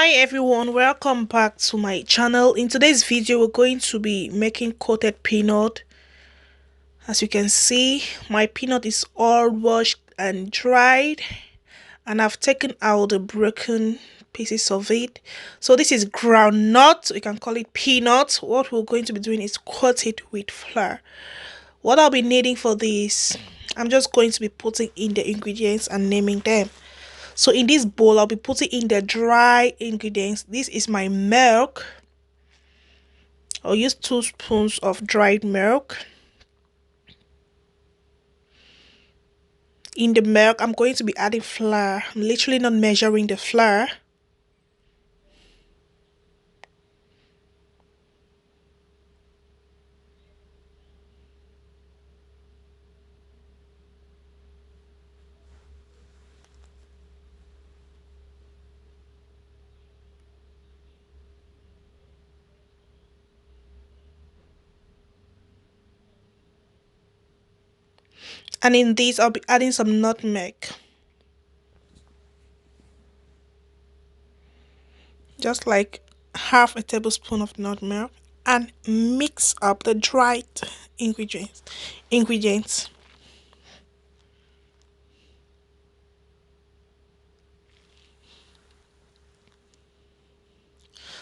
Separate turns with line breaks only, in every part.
Hi everyone, welcome back to my channel. In today's video we're going to be making coated peanut. As you can see, my peanut is all washed and dried, and I've taken out the broken pieces of it. So this is groundnut, you can call it peanut. What we're going to be doing is coat it with flour. What I'll be needing for this, I'm just going to be putting in the ingredients and naming them. So in this bowl, I'll be putting in the dry ingredients. This is my milk. I'll use 2 spoons of dried milk. In the milk, I'm going to be adding flour. I'm literally not measuring the flour. And in this, I'll be adding some nutmeg. Just like half a tablespoon of nutmeg. And mix up the dried ingredients.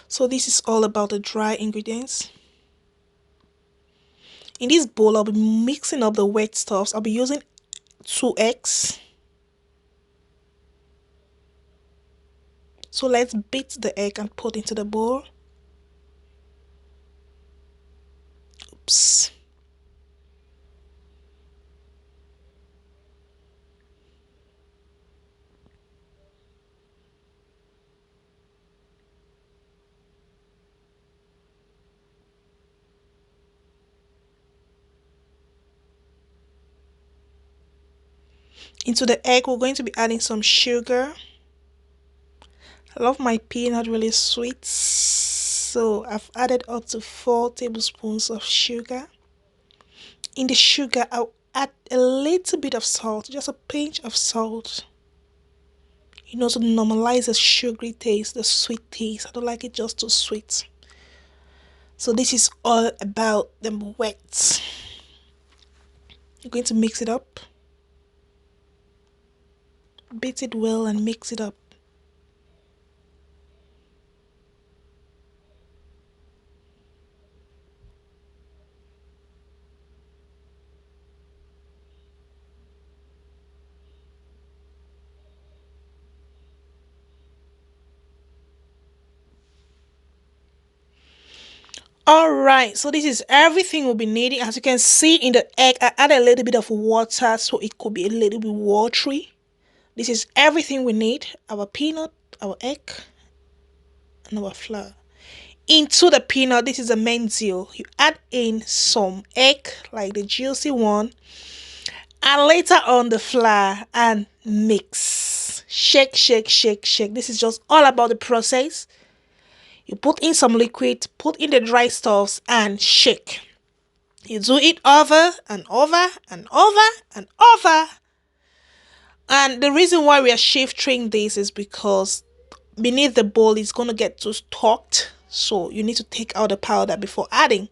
So this is all about the dry ingredients. In this bowl, I'll be mixing up the wet stuffs. I'll be using 2 eggs. So let's beat the egg and put into the bowl. Oops. Into the egg, we're going to be adding some sugar. I love my peanut really sweet, so I've added up to 4 tablespoons of sugar. In the sugar, I'll add a little bit of salt, just a pinch of salt. To normalize the sugary taste, the sweet taste. I don't like it just too sweet. So this is all about the wet. You're going to mix it up. Beat it well and mix it up. Alright, so this is everything we'll be needing. As you can see in the egg, I added a little bit of water so it could be a little bit watery. This is everything we need: our peanut, our egg, and our flour. Into the peanut, this is the main deal. You add in some egg, like the juicy one, and later on the flour, and mix. Shake, shake, shake, shake. This is just all about the process. You put in some liquid, put in the dry stuffs, and shake. You do it over and over and over and over. And the reason why we are shifting this is because beneath the bowl is going to get too stocked. So you need to take out the powder before adding.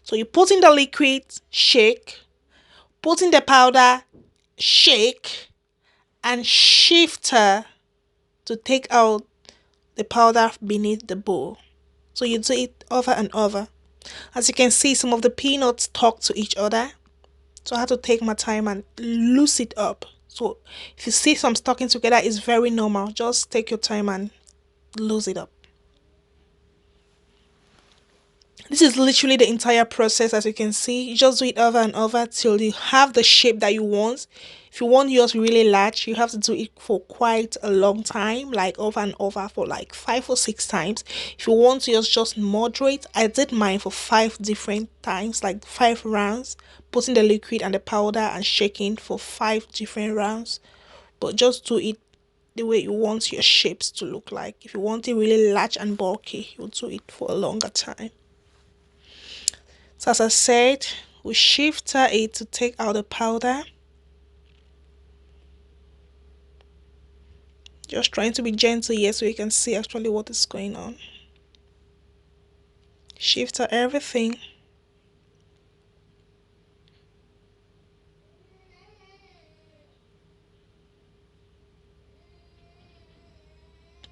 So you put in the liquid, shake. Put in the powder, shake. And shifter to take out the powder beneath the bowl. So you do it over and over. As you can see, some of the peanuts talk to each other. So I have to take my time and loose it up. So if you see some sticking together, it's very normal. Just take your time and loose it up. This is literally the entire process. As you can see, you just do it over and over till you have the shape that you want. If you want yours really large, you have to do it for quite a long time, like over and over for like 5 or 6 times. If you want yours just moderate, I did mine for 5 different times, like 5 rounds, putting the liquid and the powder and shaking for 5 different rounds. But just do it the way you want your shapes to look like. If you want it really large and bulky, you'll do it for a longer time. So as I said, we shifter it to take out the powder. Just trying to be gentle here so you can see actually what is going on. Shift everything.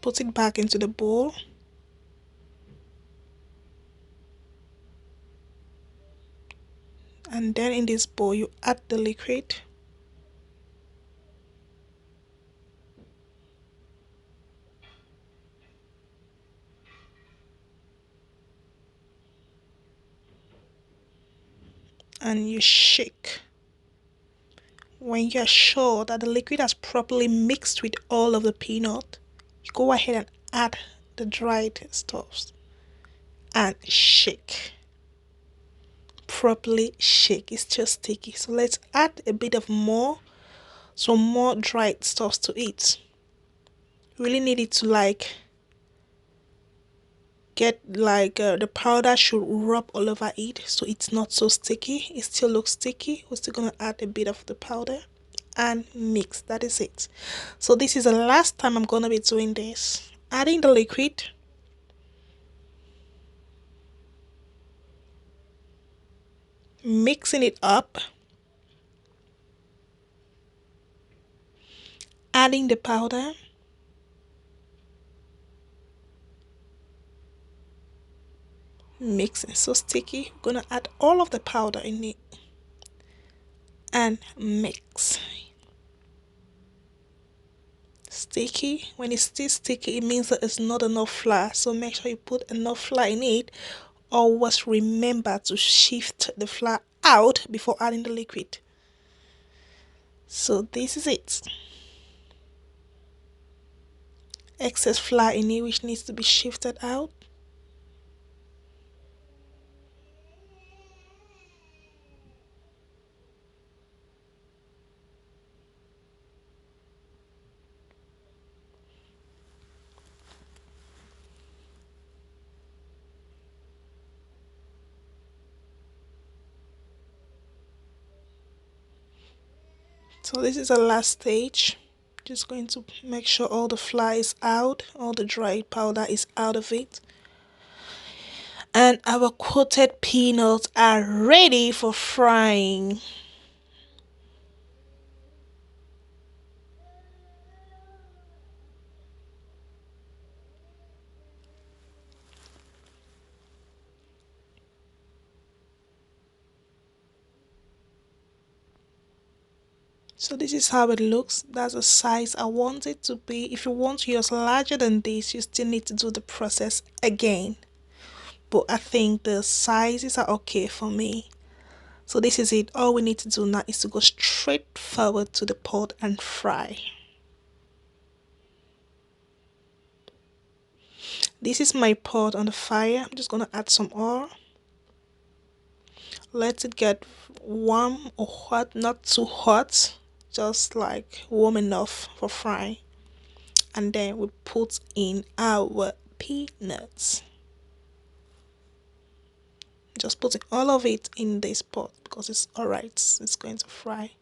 Put it back into the bowl. And then in this bowl you add the liquid. And you shake. When you're sure that the liquid has properly mixed with all of the peanut, you go ahead and add the dried stuffs and shake. Properly shake. It's just sticky. So let's add a bit of some more dried stuffs to it. Really need it to get the powder should rub all over it so it's not so sticky. It still looks sticky. We're still gonna add a bit of the powder and mix. That is it. So this is the last time I'm gonna be doing this. Adding the liquid, mixing it up, adding the powder, mixing. So sticky. We're gonna add all of the powder in it and mix. Sticky. When it's still sticky, it means that it's not enough flour, so make sure you put enough flour in it. Always remember to shift the flour out before adding the liquid. So this is it. Excess flour in it which needs to be shifted out. So this is the last stage. Just going to make sure all the flour is out, all the dried powder is out of it. And our coated peanuts are ready for frying. So this is how it looks. That's the size I want it to be. If you want to use larger than this, you still need to do the process again. But I think the sizes are okay for me. So this is it. All we need to do now is to go straight forward to the pot and fry. This is my pot on the fire. I'm just going to add some oil. Let it get warm or hot, not too hot, just like warm enough for frying. And then we put in our peanuts. Just putting all of it in this pot because it's alright, it's going to fry.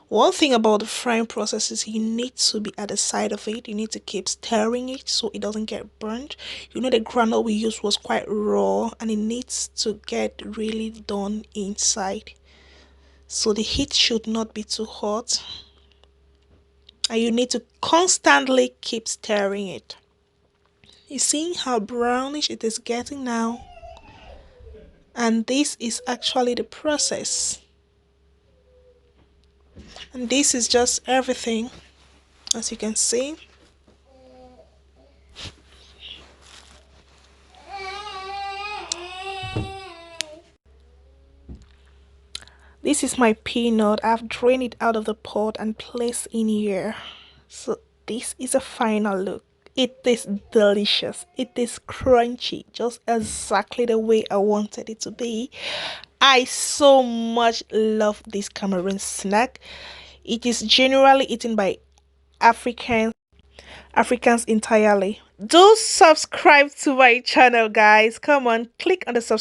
One thing about the frying process is you need to be at the side of it. You need to keep stirring it so it doesn't get burnt. You know the granule we used was quite raw and it needs to get really done inside. So the heat should not be too hot. And you need to constantly keep stirring it. You see how brownish it is getting now? And this is actually the process. And this is just everything, as you can see. This is my peanut. I've drained it out of the pot and placed in here. So this is a final look. It is delicious. It is crunchy, just exactly the way I wanted it to be. I so much love this Cameroon snack. It is generally eaten by Africans entirely. Do subscribe to my channel, guys. Come on, click on the subscribe